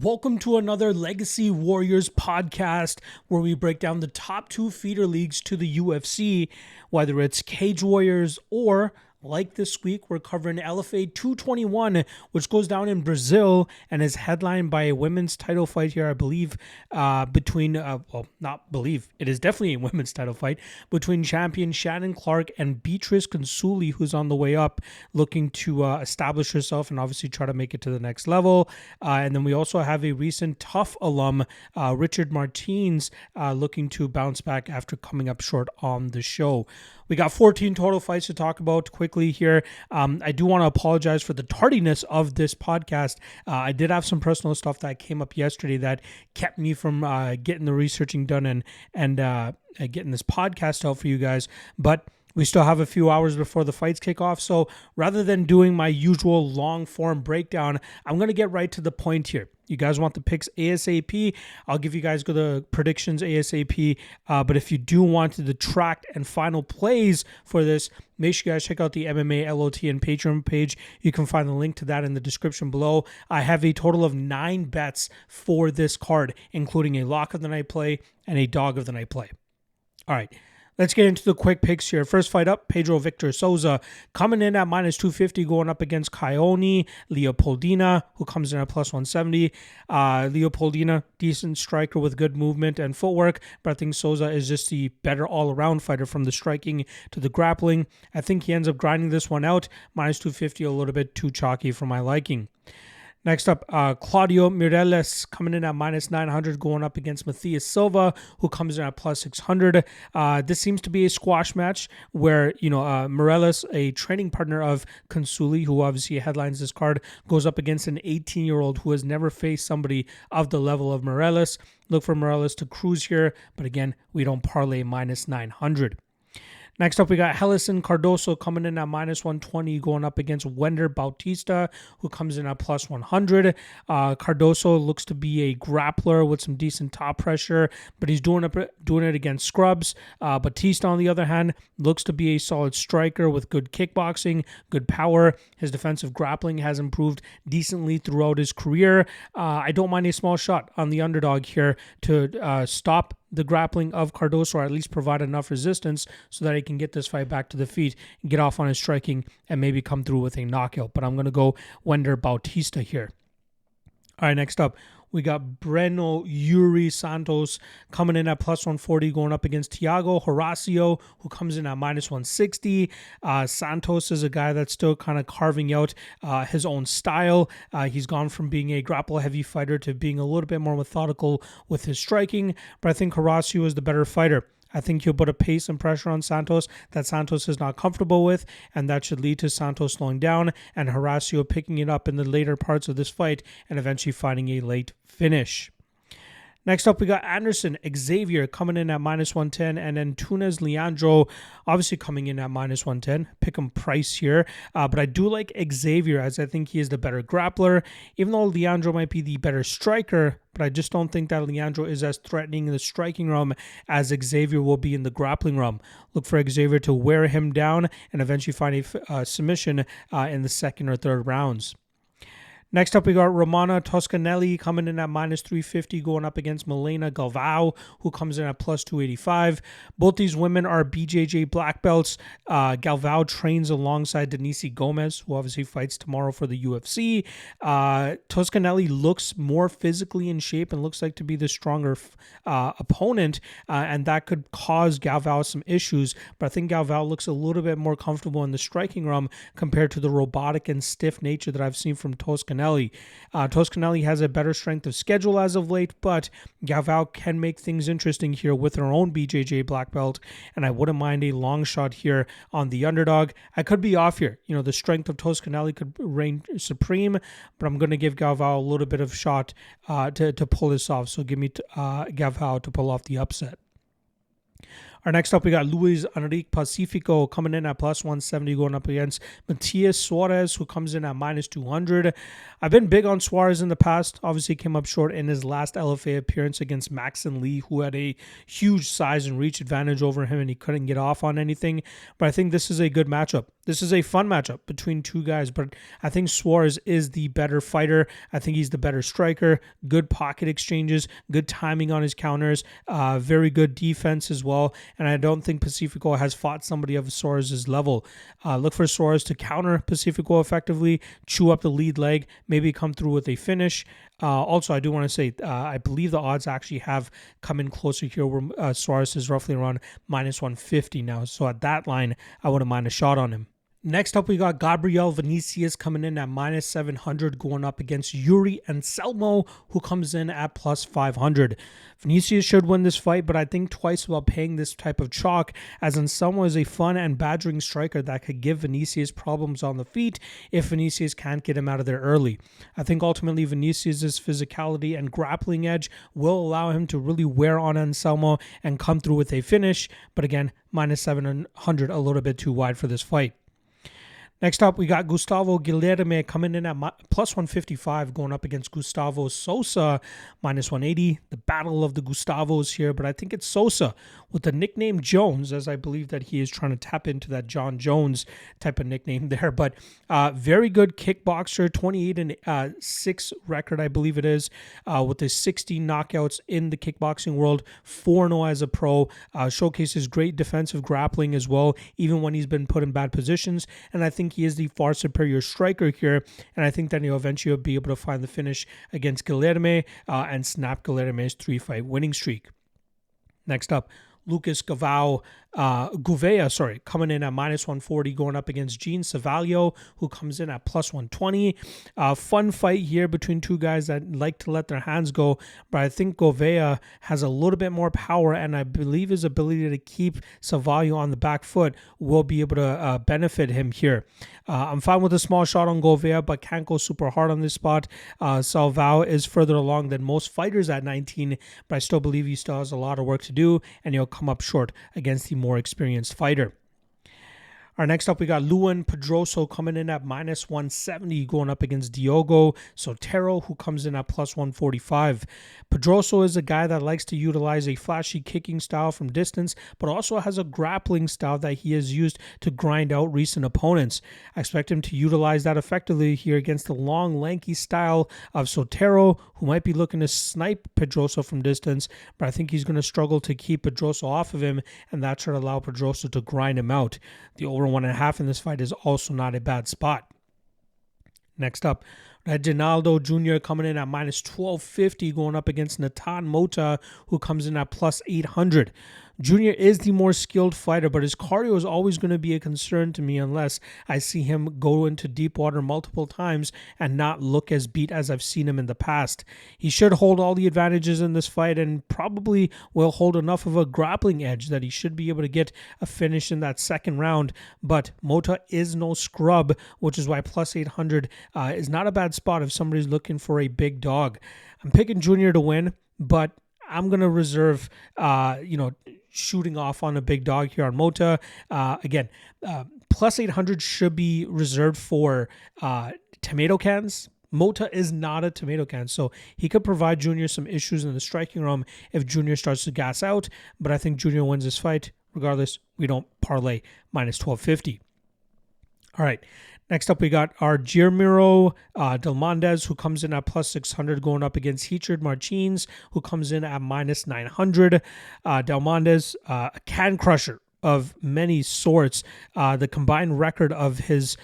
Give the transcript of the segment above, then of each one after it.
Welcome to another Legacy Warriors podcast where we break down the top two feeder leagues to the UFC, whether it's Cage Warriors or, like this week, we're covering LFA 221, which goes down in Brazil and is headlined by a women's title fight here, I believe, it is definitely a women's title fight between champion Shannon Clark and Beatrice Consuli, who's on the way up, looking to establish herself and obviously try to make it to the next level. And then we also have a recent Tough alum, Richard Martins, looking to bounce back after coming up short on the show. We got 14 total fights to talk about quickly here. I do want to apologize for the tardiness of this podcast. I did have some personal stuff that came up yesterday that kept me from getting the researching done and getting this podcast out for you guys. But we still have a few hours before the fights kick off. So rather than doing my usual long form breakdown, I'm going to get right to the point here. You guys want the picks ASAP? I'll give you guys the predictions ASAP. But if you do want the tracked and final plays for this, make sure you guys check out the MMA LOT and Patreon page. You can find the link to that in the description below. I have a total of 9 bets for this card, including a lock of the night play and a dog of the night play. All right. Let's get into the quick picks here. First fight up, Pedro Victor Souza coming in at minus 250, going up against Coyoni Leopoldina, who comes in at plus 170. Leopoldina, decent striker with good movement and footwork, but I think Souza is just the better all-around fighter from the striking to the grappling. I think he ends up grinding this one out. Minus 250, a little bit too chalky for my liking. Next up, Claudio Meireles coming in at minus 900, going up against Matthias Silva, who comes in at plus 600. This seems to be a squash match where, Meireles, a training partner of Consuli, who obviously headlines this card, goes up against an 18-year-old who has never faced somebody of the level of Meireles. Look for Meireles to cruise here, but again, we don't parlay minus 900. Next up, we got Helison Cardoso coming in at minus 120, going up against Wender Batista, who comes in at plus 100. Cardoso looks to be a grappler with some decent top pressure, but he's doing it against scrubs. Batista, on the other hand, looks to be a solid striker with good kickboxing, good power. His defensive grappling has improved decently throughout his career. I don't mind a small shot on the underdog here to stop the grappling of Cardoso, or at least provide enough resistance so that he can get this fight back to the feet, get off on his striking, and maybe come through with a knockout. But I'm going to go Wender Batista here. All right, next up, we got Breno Yuri Santos coming in at plus 140, going up against Thiago Horacio, who comes in at minus 160. Santos is a guy that's still kind of carving out his own style. He's gone from being a grapple-heavy fighter to being a little bit more methodical with his striking, but I think Horacio is the better fighter. I think he'll put a pace and pressure on Santos that Santos is not comfortable with, and that should lead to Santos slowing down and Horacio picking it up in the later parts of this fight and eventually finding a late finish. Next up, we got Anderson Xavier coming in at minus 110, and then Tunes Leandro obviously coming in at minus 110. Pick 'em price here, but I do like Xavier as I think he is the better grappler, even though Leandro might be the better striker, but I just don't think that Leandro is as threatening in the striking realm as Xavier will be in the grappling realm. Look for Xavier to wear him down and eventually find a submission in the second or third rounds. Next up, we got Romana Toscanelli coming in at minus 350, going up against Milena Galvao, who comes in at plus 285. Both these women are BJJ black belts. Galvao trains alongside Denise Gomez, who obviously fights tomorrow for the UFC. Toscanelli looks more physically in shape and looks like to be the stronger opponent, and that could cause Galvao some issues. But I think Galvao looks a little bit more comfortable in the striking realm compared to the robotic and stiff nature that I've seen from Toscanelli. Toscanelli has a better strength of schedule as of late, but Galvao can make things interesting here with her own BJJ black belt, and I wouldn't mind a long shot here on the underdog. I could be off here. The strength of Toscanelli could reign supreme, but I'm going to give Galvao a little bit of shot to pull this off. So give me Galvao to pull off the upset. Our next up, we got Luis Enrique Pacifico coming in at plus 170, going up against Matias Soares, who comes in at minus 200. I've been big on Soares in the past. Obviously, came up short in his last LFA appearance against Maxon Lee, who had a huge size and reach advantage over him, and he couldn't get off on anything. But I think this is a good matchup. This is a fun matchup between two guys, but I think Soares is the better fighter. I think he's the better striker. Good pocket exchanges, good timing on his counters, very good defense as well. And I don't think Pacifico has fought somebody of Soares' level. Look for Soares to counter Pacifico effectively, chew up the lead leg, maybe come through with a finish. Also, I do want to say, I believe the odds actually have come in closer here where Soares is roughly around -150 now. So at that line, I wouldn't mind a shot on him. Next up, we got Gabriel Vinicius coming in at -700 going up against Yuri Anselmo, who comes in at +500. Vinicius should win this fight, but I think twice about paying this type of chalk, as Anselmo is a fun and badgering striker that could give Vinicius problems on the feet if Vinicius can't get him out of there early. I think ultimately Vinicius' physicality and grappling edge will allow him to really wear on Anselmo and come through with a finish, but again, -700 a little bit too wide for this fight. Next up, we got Gustavo Guilherme coming in at +155 going up against Gustavo Souza, -180. The battle of the Gustavos here, but I think it's Souza with the nickname Jones, as I believe that he is trying to tap into that John Jones type of nickname there. But very good kickboxer, 28-6 record, I believe it is, with his 60 knockouts in the kickboxing world, 4-0 as a pro, showcases great defensive grappling as well, even when he's been put in bad positions. And I think he is the far superior striker here, and I think that he'll eventually be able to find the finish against Guilherme and snap Guilherme's 3-fight winning streak. Next up, Lucas Gouveia, coming in at -140 going up against Sevalho, who comes in at +120. Fun fight here between two guys that like to let their hands go, but I think Gouveia has a little bit more power, and I believe his ability to keep Sevalho on the back foot will be able to benefit him here. I'm fine with a small shot on Gouveia, but can't go super hard on this spot. Galvao is further along than most fighters at 19, but I still believe he still has a lot of work to do, and he'll come up short against the more experienced fighter. Our next up, we got Luan Pedroso coming in at -170 going up against Diogo Sotero, who comes in at +145. Pedroso is a guy that likes to utilize a flashy kicking style from distance, but also has a grappling style that he has used to grind out recent opponents. I expect him to utilize that effectively here against the long, lanky style of Sotero, who might be looking to snipe Pedroso from distance, but I think he's going to struggle to keep Pedroso off of him, and that should allow Pedroso to grind him out. The over 1.5 in this fight is also not a bad spot. Next up, Reginaldo Jr. coming in at -1250 going up against Natan Mota, who comes in at +800. Jr. is the more skilled fighter, but his cardio is always going to be a concern to me unless I see him go into deep water multiple times and not look as beat as I've seen him in the past. He should hold all the advantages in this fight and probably will hold enough of a grappling edge that he should be able to get a finish in that second round, but Mota is no scrub, which is why +800 is not a bad spot if somebody's looking for a big dog. I'm picking Jr. to win, but I'm going to reserve, shooting off on a big dog here on Mota. Again, +800 should be reserved for tomato cans. Mota is not a tomato can, so he could provide Junior some issues in the striking room if Junior starts to gas out, but I think Junior wins this fight. Regardless, we don't parlay -1250. All right. Next up, we got our Guillermo Delmandes, who comes in at +600 going up against Richard Martins, who comes in at -900. Delmandes, a can crusher of many sorts. The combined record of his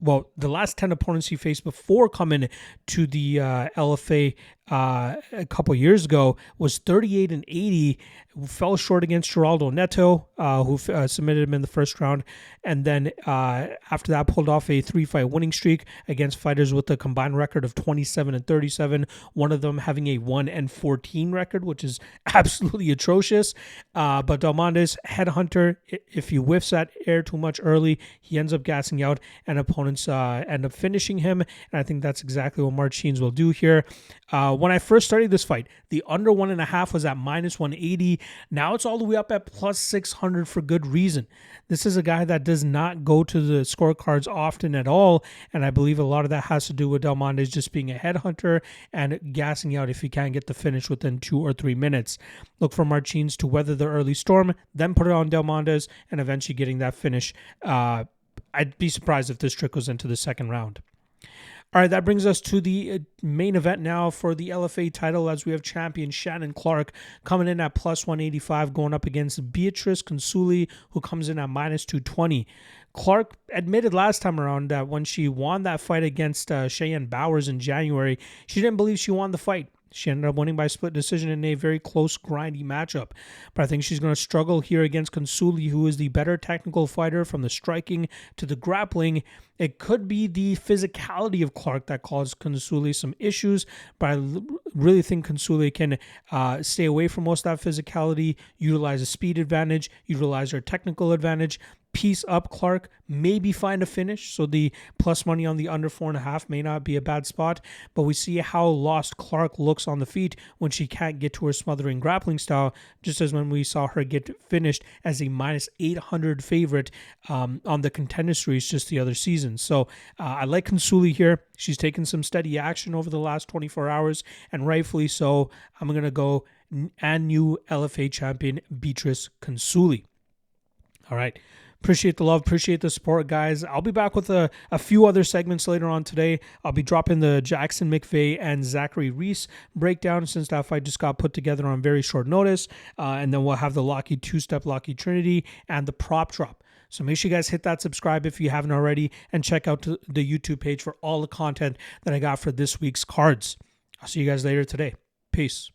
the last 10 opponents he faced before coming to the LFA a couple years ago was 38-80. Fell short against Geraldo Neto, who submitted him in the first round, and then after that pulled off a 3-fight winning streak against fighters with a combined record of 27-37, one of them having a 1-14 record, which is absolutely atrocious. But Delmandes, headhunter, if he whiffs at air too much early, he ends up gassing out, and opponents end up finishing him, and I think that's exactly what Martins will do here. When I first started this fight, the under 1.5 was at minus 180. Now it's all the way up at plus 600 for good reason. This is a guy that does not go to the scorecards often at all, and I believe a lot of that has to do with Delmandes just being a headhunter and gassing out if he can't get the finish within 2 or 3 minutes. Look for Martins to weather the early storm, then put it on Delmandes, and eventually getting that finish. I'd be surprised if this trickles into the second round. All right, that brings us to the main event now for the LFA title, as we have champion Shannon Clark coming in at plus 185, going up against Beatrice Consuli, who comes in at minus 220. Clark admitted last time around that when she won that fight against Cheyenne Bowers in January, she didn't believe she won the fight. She ended up winning by split decision in a very close, grindy matchup. But I think she's going to struggle here against Consuli, who is the better technical fighter from the striking to the grappling. It could be the physicality of Clark that caused Consuli some issues, but I really think Consuli can stay away from most of that physicality, utilize a speed advantage, utilize her technical advantage, piece up Clark, maybe find a finish. So the plus money on the under 4.5 may not be a bad spot, but we see how lost Clark looks on the feet when she can't get to her smothering grappling style, just as when we saw her get finished as a minus 800 favorite on the Contender Series just the other season. So I like Consuli here. She's taken some steady action over the last 24 hours, and rightfully so. I'm going to go and new LFA champion Beatrice Consuli. All right. Appreciate the love. Appreciate the support, guys. I'll be back with a few other segments later on today. I'll be dropping the Jackson McVeigh and Zachary Reese breakdown, since that fight just got put together on very short notice. And then we'll have the Lockheed two-step Lockheed Trinity and the prop drop. So make sure you guys hit that subscribe if you haven't already, and check out the YouTube page for all the content that I got for this week's cards. I'll see you guys later today. Peace.